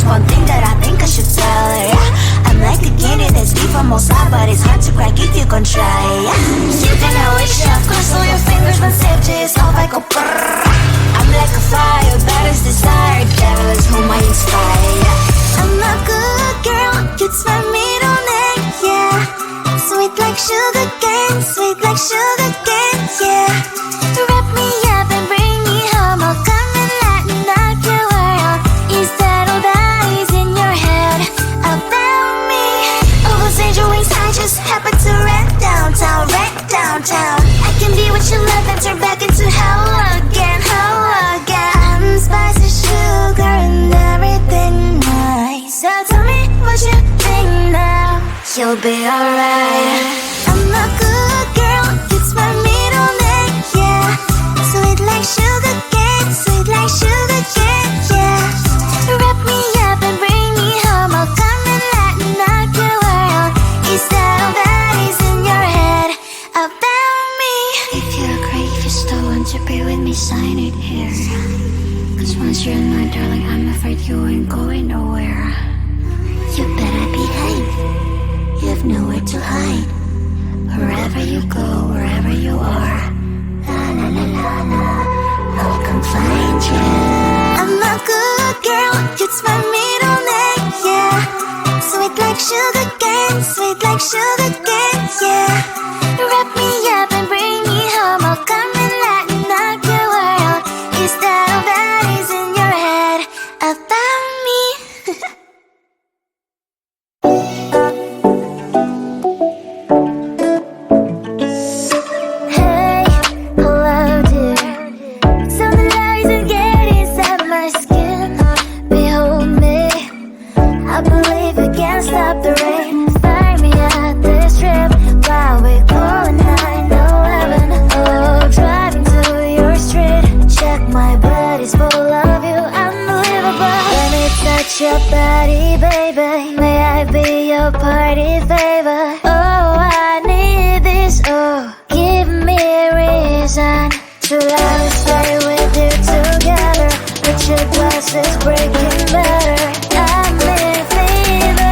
there's one thing that I think I should tell her, yeah. I'm like the candy that's deep from outside, but it's hard to crack if you can try, yeah. You think I wish you have crossed all your fingers, but safety is off, I go brrrr. I'm like a fire, that is desire, devil is whom I inspire, yeah. I'm a good girl, it's my middle name, yeah. Sweet like sugar cane, sweet like sugar cane, yeah. Wrap me up and bring me home, I'll come and lighten up your world. Is that all that is in your head about me? All those angel wings I just happen to rent downtown, rent downtown. I can be what you love and turn back into hell again, hell again. I'm spicy sugar and everything nice. So tell me what you think now, you'll be alright. I'm a good girl, it's my middle name, yeah. Sweet like sugar cane, sweet like sugar cane, yeah. Wrap me up and bring me home, I'll come and lighten up your world. Is that all that is in your head about me? If you agree, if you still want to be with me, sign it here. Cause once you're in my darling, I'm afraid you ain't going nowhere. You better behave, you have nowhere to hide. Wherever you go, wherever you are, la la la la la, I'll come find you. I'm a good girl, it's my middle name, yeah. Sweet like sugar cane, sweet like sugar cane, yeah. Wrap me up and bring me home, I'll come and lighten up your world. Is that all that is in your head about me? Stop the rain, find me at this trip while we calling 911. Oh, driving to your street, check my body's full of you, unbelievable. Let me touch your body, baby. May I be your party favor? Oh, I need this. Oh, give me a reason to let me stay with you together. With your glasses breaking better. I'm in fever.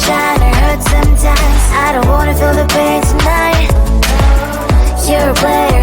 Trying to hurt sometimes, I don't wanna feel the pain tonight. You're a player.